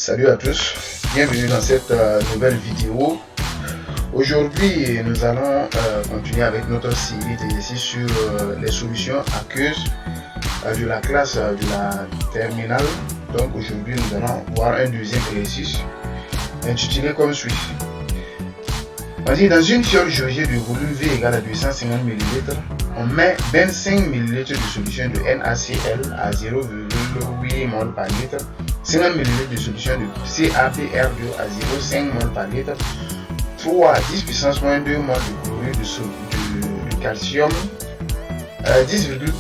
Salut à tous, bienvenue dans cette nouvelle vidéo. Aujourd'hui, nous allons continuer avec notre série d'exercices sur les solutions aqueuses de la classe de la terminale. Donc aujourd'hui, nous allons voir un deuxième exercice intitulé comme suit. On dit dans une fiole jaugée de volume V égale à 250 ml, on met 25 ml de solution de NaCl à 0,8 mol par litre, 50 ml de solution de CaBr2 à 0,5 mol par litre, 3 à 10 puissance moins 2 mol de chlorure de calcium, 10,3 g de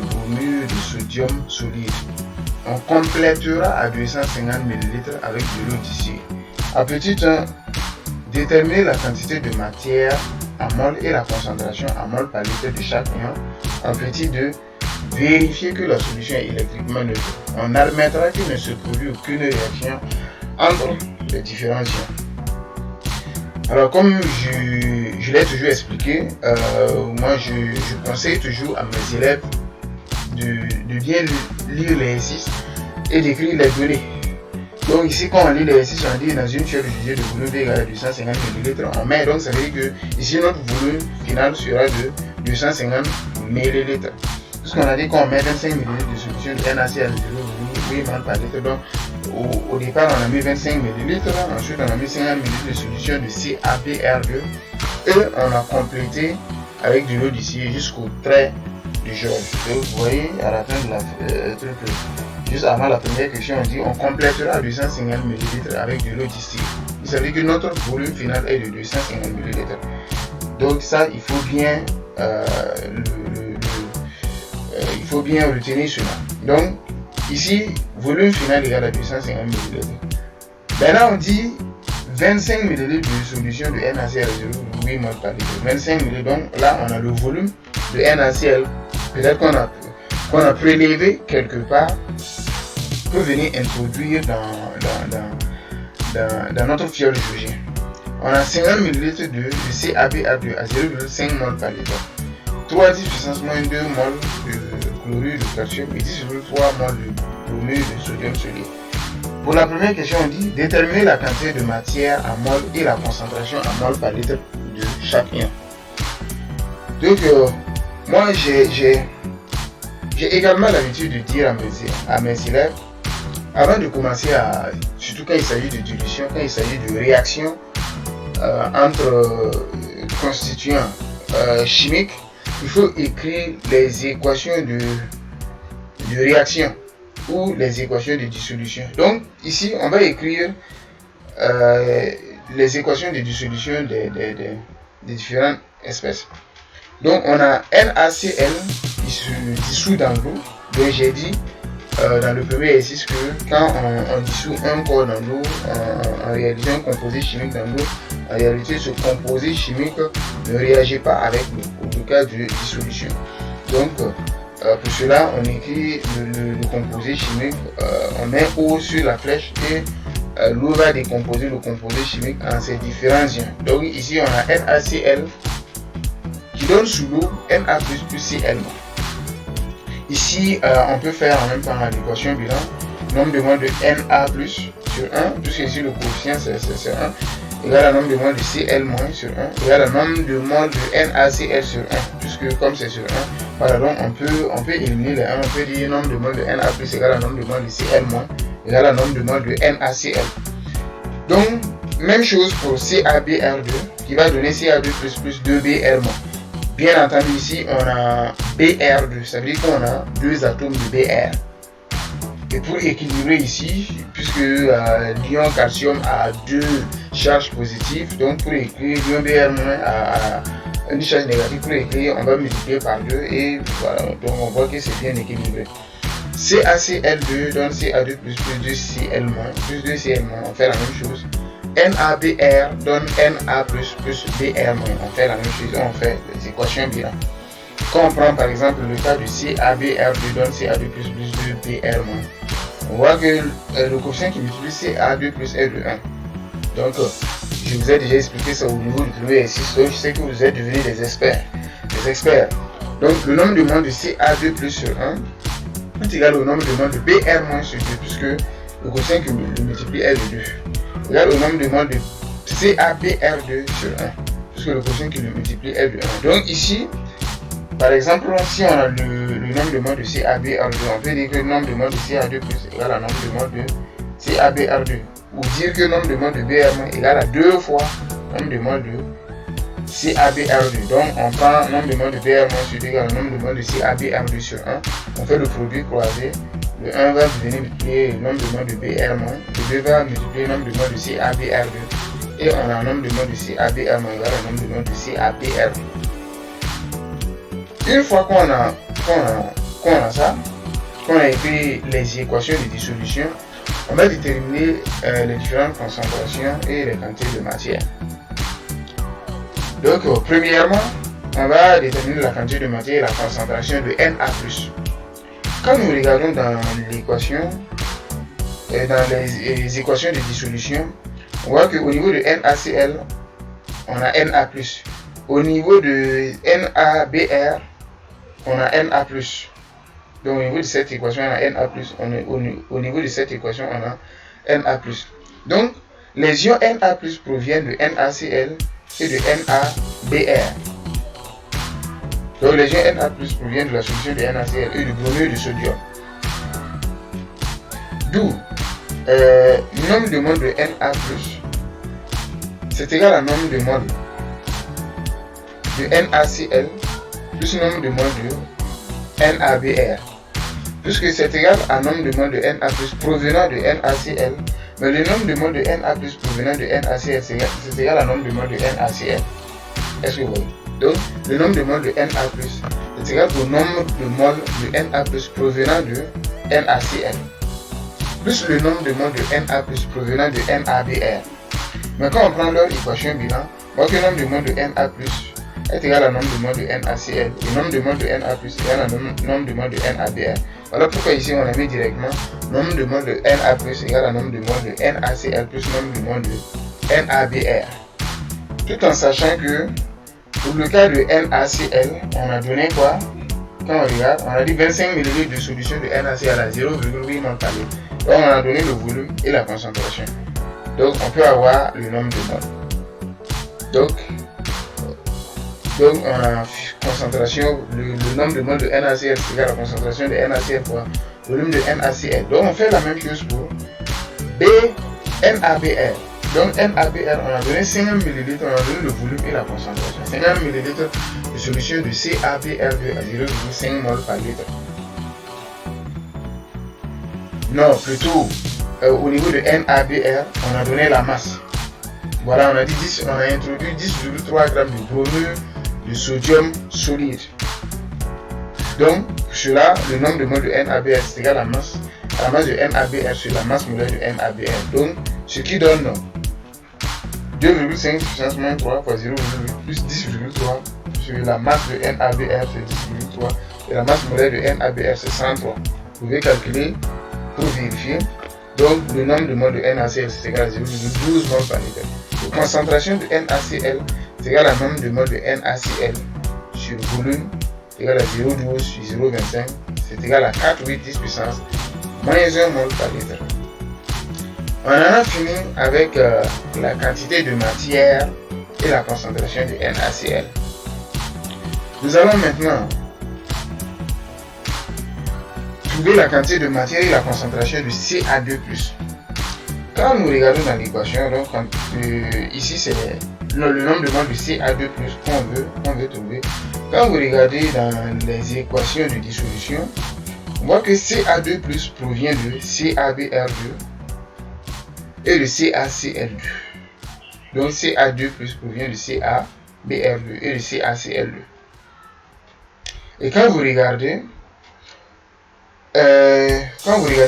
bromure de sodium solide. On complétera à 250 ml avec de l'eau distillée. À petit 1, déterminer la quantité de matière en mol et la concentration en mol par litre de chaque ion. En petit 2, vérifier que la solution est électriquement neutre. On admettra qu'il ne se produit aucune réaction entre les différents ions. Alors comme je l'ai toujours expliqué, moi je conseille toujours à mes élèves de bien lire l'exercice et d'écrire les données. Donc ici quand on lit l'exercice, on dit dans une fiole jaugée de volume V égale à 250 ml, on met, donc ça veut dire que ici notre volume final sera de 250 ml. Puisqu'on a dit qu'on met 25 ml de solution de NaCl à 0,8 mol par litre, donc au départ on a mis 25 ml, ensuite on a mis 50 ml de solution de CaBr2 et on a complété avec de l'eau distillée jusqu'au trait du jaune. Donc vous voyez à la fin de la juste avant la première question, on dit on complétera à 250 ml avec de l'eau distillée. Ça veut dire que notre volume final est de 250 ml. Donc ça, il faut bien retenir cela. Donc ici, volume final égal à 250 ml. Maintenant on dit 25 ml de solution de NaCl à 0,8 mol par litre. 25 ml, donc là on a le volume de NaCl. Peut-être qu'on a prélevé quelque part, peut venir introduire dans notre fiole jaugée. On a 50 ml de CaBr2 à 0,5 mol par litre, 3 à 10 puissance moins 2 mol de chlorure de calcium et 10,3 mol de bromure de sodium solide. Pour la première question, on dit déterminer la quantité de matière en mol et la concentration en mol par litre de chaque ion. Donc moi j'ai également l'habitude de dire à mes élèves, avant de commencer surtout quand il s'agit de dilution, quand il s'agit de réaction entre constituants chimiques, il faut écrire les équations de réaction ou les équations de dissolution. Donc ici on va écrire les équations de dissolution des différentes espèces. Donc on a NaCl qui se dissout dans l'eau. Donc j'ai dit dans le premier exercice que quand on dissout un corps dans l'eau, en réalisant un composé chimique dans l'eau, en réalité ce composé chimique ne réagit pas avec l'eau au cas de dissolution. Donc pour cela on écrit le composé chimique, on met O sur la flèche et l'eau va décomposer le composé chimique en ses différents ions. Donc ici on a NaCl qui donne sous l'eau Na plus Cl-. Ici, on peut faire en même temps l'équation bilan, nombre de moles de Na plus sur 1, puisque ici le coefficient c'est 1, égale à nombre de moles de Cl- sur 1, égale à nombre de moles de NaCl sur 1, puisque comme c'est sur 1, voilà, donc on peut éliminer les 1, on peut dire nombre de moles de Na plus égale à nombre de moles de Cl- égale à nombre de moles de NaCl. Donc, même chose pour CaBr2, qui va donner Ca2 plus 2Br-. Bien entendu ici on a Br2, ça veut dire qu'on a deux atomes de Br. Et pour équilibrer ici, puisque l'ion calcium a deux charges positives, donc pour écrire l'ion Br- a une charge négative, pour écrire on va multiplier par 2 et voilà, donc on voit que c'est bien équilibré. CaCl2 donne Ca2 plus 2Cl-, plus 2Cl-, on fait la même chose. NaBr donne Na plus Br-, on fait la même chose, on fait les équations bilan. Quand on prend par exemple le cas de CaBr2 donne Ca2 plus 2Br-, on voit que le coefficient qui multiplie Ca2 plus est de 1. Donc je vous ai déjà expliqué ça au niveau du premier exercice, donc je sais que vous êtes devenus des experts. Donc le nombre de moles de Ca2 plus sur 1 est égal au nombre de moles de Br- sur 2, puisque le quotient qui le multiplie est de 2 égale au nombre de moles de CABR2 sur 1, puisque le quotient qui le multiplie est de 1. Donc ici, par exemple, si on a le nombre de moles de CABR2, on peut dire que le nombre de moles de CA2 plus égale à nombre de moles de CABR2. Ou dire que le nombre de moles de BR- égale à 2 fois le nombre de moles de CABR2. Donc on prend le nombre de moles de BR- sur 2 égale au nombre de moles de CABR2 sur 1. On fait le produit croisé. Le 1 va venir multiplier le nombre de moles de BR-, le 2 va multiplier le nombre de moles de CABR2. Et on a un nombre de moles de CABR- égale au nombre de moles de CABR2. Une fois qu'on a ça, qu'on a écrit les équations de dissolution, on va déterminer les différentes concentrations et les quantités de matière. Donc, premièrement, on va déterminer la quantité de matière et la concentration de Na+. Quand nous regardons dans l'équation, dans les équations de dissolution, on voit qu'au niveau de NaCl, on a Na+. Au niveau de NaBr, on a Na+. Donc au niveau de cette équation, on a Na+. Au niveau de cette équation, on a Na+. Donc les ions Na+ proviennent de NaCl et de NaBr. Donc les ions Na+ proviennent de la solution de NaCl et du bromure de sodium. D'où le nombre de moles de Na+, c'est égal à nombre de moles de NaCl plus le nombre de moles de NaBr, puisque c'est égal à nombre de moles de Na+ provenant de NaCl, mais le nombre de moles de Na+ provenant de NaCl c'est égal à nombre de moles de NaCl. Est-ce que vous voyez? Donc le nombre de moles de Na+ est égal au nombre de moles de Na+ provenant de NaCl plus le nombre de moles de Na+ provenant de NaBr. Mais quand on prend leur équation bilan, on voit que le nombre de moles de Na+ est égal à nombre de moles de NaCl et le nombre de moles de Na+ est égal à nombre de moles de NaBr. Voilà pourquoi ici on a mis directement nombre de moles de Na+ égal à nombre de moles de NaCl plus nombre de moles de NaBr. Tout en sachant que pour le cas de NaCl, on a donné quoi? Quand on regarde, on a dit 25 ml de solution de NaCl à 0,8 mol par litre. Donc on a donné le volume et la concentration. Donc on peut avoir le nombre de moles. Donc on a concentration, le nombre de moles de NaCl c'est égal à la concentration de NaCl fois volume de NaCl. Donc on fait la même chose pour NaBr. Donc NaBr, on a donné 50 ml, on a donné le volume et la concentration. 50 ml de solution de CaBr2 à 0,5 mol par litre. Non, plutôt au niveau de NaBr, on a donné la masse. Voilà, on a introduit 10,3 g de bromure de sodium solide. Donc, pour cela, le nombre de moles de NaBr c'est égal à la masse de NaBr sur la masse molaire de NaBr. Donc, ce qui donne 2,5 puissance moins 3 fois 0,8 plus 10,3 sur la masse de NaBr c'est 10,3 et la masse molaire de NaBr c'est 103. Vous pouvez calculer pour vérifier. Donc le nombre de moles de NaCl c'est égal à 0,12 mol par litre. La concentration de NaCl c'est égal à nombre de moles de NaCl sur volume égal à 0,12 sur 0,25, c'est égal à 4,10 puissance moins 1 mol par litre. On en a fini avec la quantité de matière et la concentration de NaCl. Nous allons maintenant trouver la quantité de matière et la concentration de Ca2+. Quand nous regardons dans l'équation, donc ici c'est le nombre de moles de Ca2+ qu'on veut trouver. Quand vous regardez dans les équations de dissolution, on voit que Ca2+ provient de CaBr2 et de CaCl2. Donc Ca2+ provient de CaBr2 et de CaCl2. Et quand vous regardez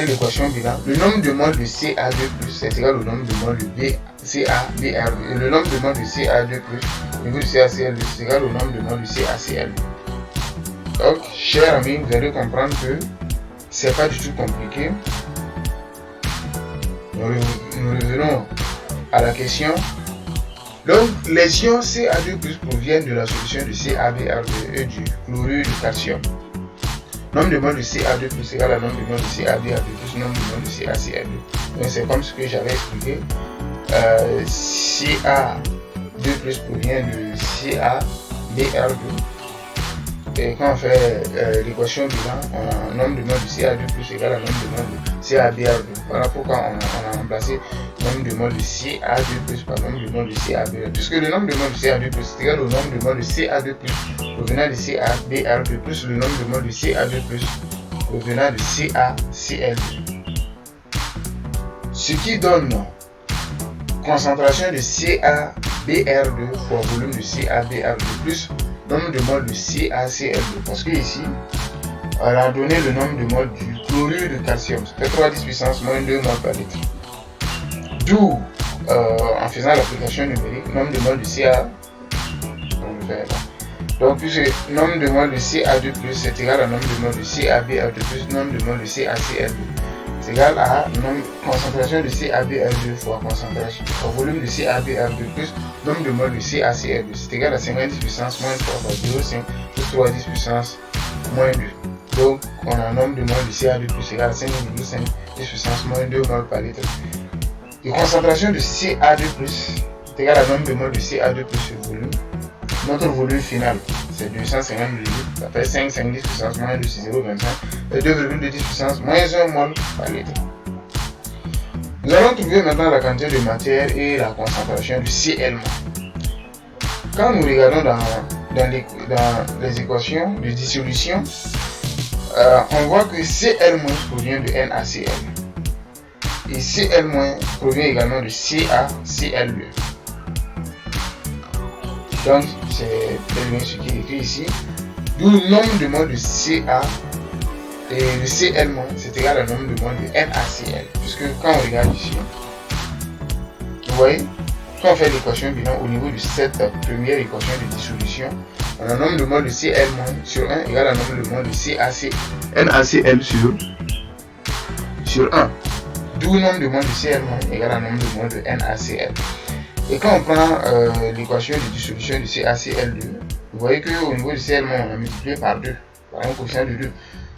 l'équation bilan, le nombre de moles de Ca2+ c'est égal au nombre de moles de CaBr2 et le nombre de moles de Ca2+ au niveau de CaCl2 c'est égal au nombre de moles de CaCl2. Donc, chers amis, vous allez comprendre que c'est pas du tout compliqué. Nous revenons à la question. Donc, les ions Ca2+ proviennent de la solution de CaBr2 et du chlorure de calcium. Nombre de moles de Ca2+ égale à nombre de moles de CaBr2 plus nombre de moles de CaCl2. Donc c'est comme ce que j'avais expliqué. CA2+ provient de CaBr2. Et quand on fait l'équation bilan, on a un nombre de moles de CA2+ égale à nombre de moles de CaBr2. Voilà pourquoi on a remplacé nombre de moles de CA2+ par nombre de moles de CaBr2. Puisque le nombre de moles de CA2+ est égal au nombre de moles de CA2+ provenant de CaBr2 plus le nombre de moles de CA2+ provenant de CaCl2. Ce qui donne concentration de CaBr2 fois volume de CaBr2 plus nombre de moles de CaCl2. Parce que ici, on a donné le nombre de moles du chlorure de calcium. Ça fait 3 10 puissance moins 2 moles par litre. D'où, en faisant l'application numérique, nombre de moles de Ca. Donc, puisque nombre de moles de Ca2+ est égal à nombre de moles de CaBr2 plus nombre de moles de CaCl2. C'est égal à concentration de CaBr2 fois volume de CaBr2 plus nombre de moles de CaCl2. C'est égal à 50 10 puissance moins 3 par 0,5 plus 3 10 puissance moins 2. Donc on a un nombre de moles de Ca2+ égal à 5,5 10 puissance moins 2 moles par litre. Et concentration de Ca2+ est égal à nombre de moles de Ca2+ sur volume. Notre volume final c'est 250 ml, ça fait 5 10 puissance moins 2 c'est 0,25 et 2,2 10 puissance moins 1 mol par litre. Nous allons trouver maintenant la quantité de matière et la concentration de Cl-. Quand nous regardons dans les équations de dissolution, on voit que Cl- provient de NaCl et Cl- provient également de CaCl2. Donc c'est bien ce qui est écrit ici. D'où le nombre de moles de Ca et le Cl- c'est égal au nombre de moles de NaCl. Puisque quand on regarde ici, vous voyez, quand on fait l'équation bilan au niveau de cette première équation de dissolution, on a un nombre de moles de Cl- sur 1 égale à un nombre de moles de NaCl sur 1. D'où le nombre de moles de Cl- égale à un nombre de moles de NaCl. Et quand on prend l'équation de dissolution de CaCl2, vous voyez qu'au niveau du Cl- on a multiplié par 2, par un coefficient de 2.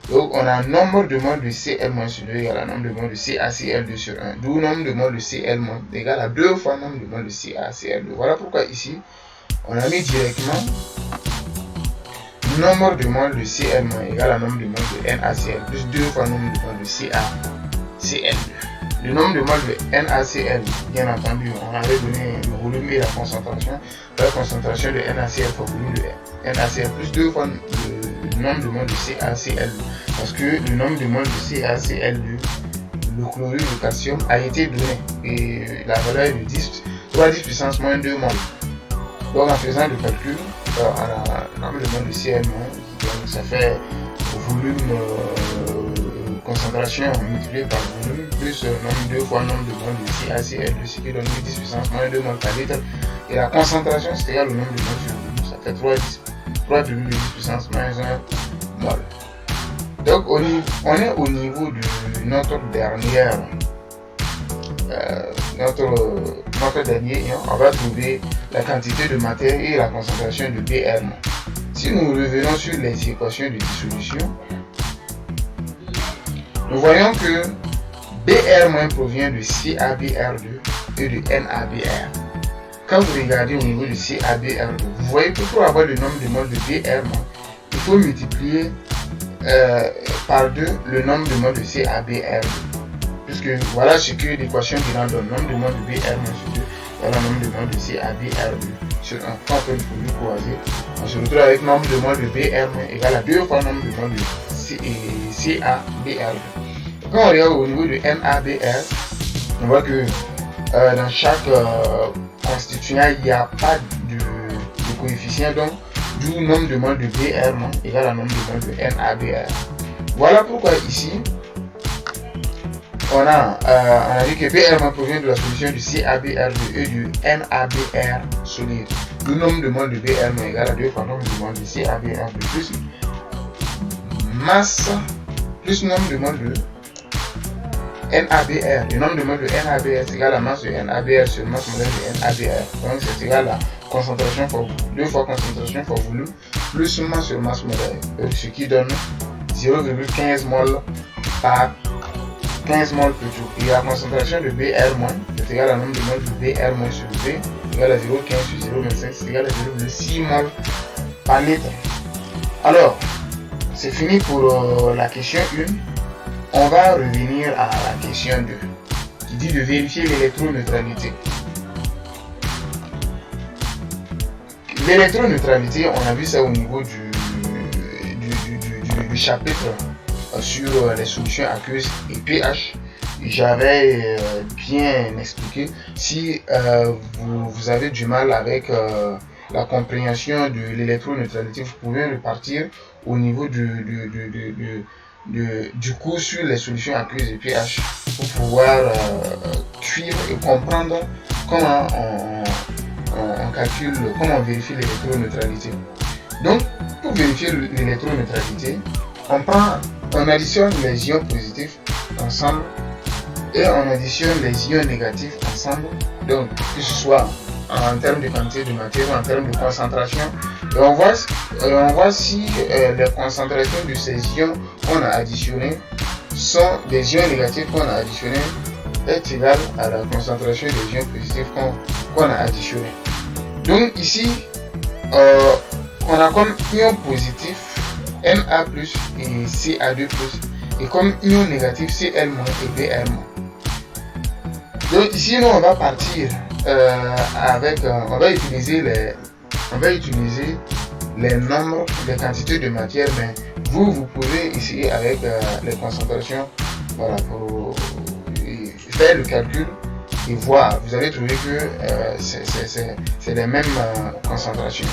Donc on a un nombre de moles de Cl- sur 2 égale à un nombre de moles de CaCl2 sur 1. D'où le nombre de moles de Cl- égale à 2 fois le nombre de moles de CaCl2. Voilà pourquoi ici, on a mis directement nombre de moles de Cl- égale à nombre de moles de NaCl plus 2 fois le nombre de moles de CaCl2. Le nombre de moles de NaCl, bien entendu, on avait donné le volume et la concentration. La concentration de NaCl fois volume de NaCl plus 2 fois le nombre de moles de CaCl2. Parce que le nombre de moles de CaCl2, le chlorure de calcium, a été donné. Et la valeur est de 3 10 puissance moins 2 moles. Donc en faisant le calcul, on a le nombre de moles de Cl-, donc ça fait volume concentration multiplié par volume plus nombre 2 fois nombre de moles de CaCl2, ce qui donne 10 puissance moins 2 moles par litre. Et la concentration c'est égal au nombre de moles sur volume, ça fait 3,10 puissance moins 1 mol. Donc on est au niveau de notre dernière notre dernier ion. On va trouver la quantité de matière et la concentration de Br-. Si nous revenons sur les équations de dissolution, nous voyons que Br- provient de CaBr2 et de NaBr. Quand vous regardez au niveau de CaBr2, vous voyez que pour avoir le nombre de moles de Br-, il faut multiplier par 2 le nombre de moles de CaBr2. Puisque voilà ce que l'équation bilan donne, nombre de moles de Br- sur 2, voilà le nombre de moles de CaBr2 sur 1. Quand on fait le produit croisé, on se retrouve avec nombre de moles de Br- égal à 2 fois le nombre de moles de CaBr2. Quand on regarde au niveau de NaBr, on voit que dans chaque constituant, il n'y a pas de coefficient, donc d'où nombre de moles de Br- égal à nombre de moles de NaBr. Voilà pourquoi ici, on a dit que Br- provient de la solution du CaBr2 et du NaBr solide. Le nombre de moles de Br- égal à 2 fois le nombre de moles de CaBr2 plus masse plus nombre de moles de NaBr. Le nombre de moles de NaBr est égal à masse de NaBr sur masse molaire de NaBr. Donc c'est égal à concentration fois 2 fois concentration fois volume plus masse sur masse molaire. Ce qui donne 0,15 mol par 15 mol plus tout. Et la concentration de Br- est égale à nombre de moles de Br- sur V égale à 0,15 sur 0,25, c'est égal à 0,6 mol par litre. Alors, c'est fini pour la question 1. On va revenir à la question 2 qui dit de vérifier l'électroneutralité. L'électroneutralité, on a vu ça au niveau du chapitre sur les solutions aqueuses et pH. J'avais bien expliqué. Si vous avez du mal avec la compréhension de l'électroneutralité, vous pouvez repartir au niveau du cours sur les solutions aqueuses et pH pour pouvoir suivre et comprendre comment on calcule, comment on vérifie l'électroneutralité. Donc, pour vérifier l'électroneutralité, on additionne les ions positifs ensemble et on additionne les ions négatifs ensemble. Donc, que ce soit en termes de quantité de matière ou en termes de concentration. Et on voit si les concentrations de ces ions qu'on a additionnés sont des ions négatifs qu'on a additionnés est égale à la concentration des ions positifs qu'on a additionnés. Donc ici, on a comme ion positif Na+ et Ca2+, et comme ion négatif Cl- et Br-. Donc ici, nous on va partir on va utiliser les nombres, les quantités de matière, mais vous pouvez essayer avec les concentrations, voilà, pour faire le calcul et voir. Vous allez trouver que c'est les mêmes concentrations.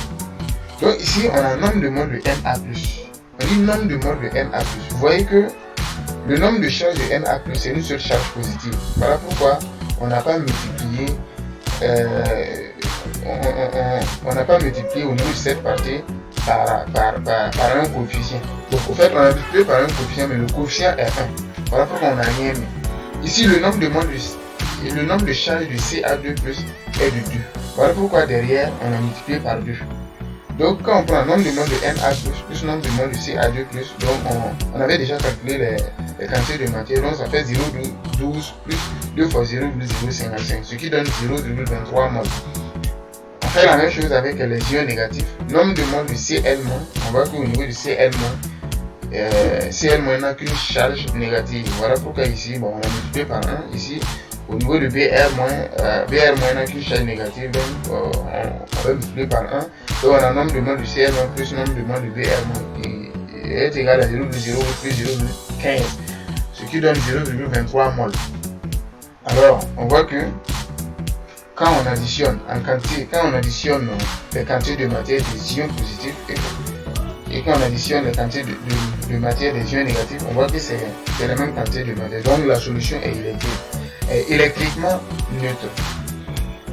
Donc ici, on a un nombre de moles de Na+. On dit nombre de moles de Na+. Vous voyez que le nombre de charges de Na+, c'est une seule charge positive. Voilà pourquoi on n'a pas multiplié au niveau de cette partie par un coefficient. Donc au fait, on a multiplié par un coefficient, mais le coefficient est 1. Voilà pourquoi on n'a rien mis. Ici, le nombre de charges de Ca2+ est de 2. Voilà pourquoi derrière, on a multiplié par 2. Donc quand on prend le nombre de moles de Na+, plus le nombre de moles de Ca2+, donc on avait déjà calculé les quantités de matière, donc ça fait 0,12 plus 2 fois 0,055, ce qui donne 0,23 moles. On fait la même chose avec les ions négatifs. Nombre de moles de Cl-, on voit qu'au niveau de Cl-, Cl- n'a qu'une charge négative. Voilà pourquoi ici, bon, on a multiplié par 1. Ici, au niveau de Br- n'a qu'une charge négative, donc on va multiplier par 1. Donc on a nombre de moles de Cl- plus nombre de moles de Br- qui est égal à 0,0 plus 0,15, ce qui donne 0,23 moles. Alors, on voit que quand on additionne les quantités de matière des ions positifs et quand on additionne les quantités de matière des ions négatifs, on voit que c'est la même quantité de matière. Donc la solution est électriquement neutre.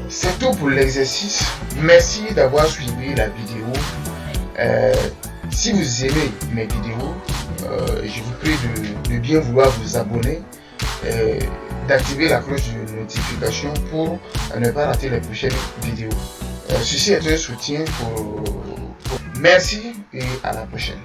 C'est tout pour l'exercice. Merci d'avoir suivi la vidéo. Si vous aimez mes vidéos, je vous prie de bien vouloir vous abonner, d'activer la cloche de notification pour ne pas rater les prochaines vidéos. Ceci est un soutien pour... Merci et à la prochaine.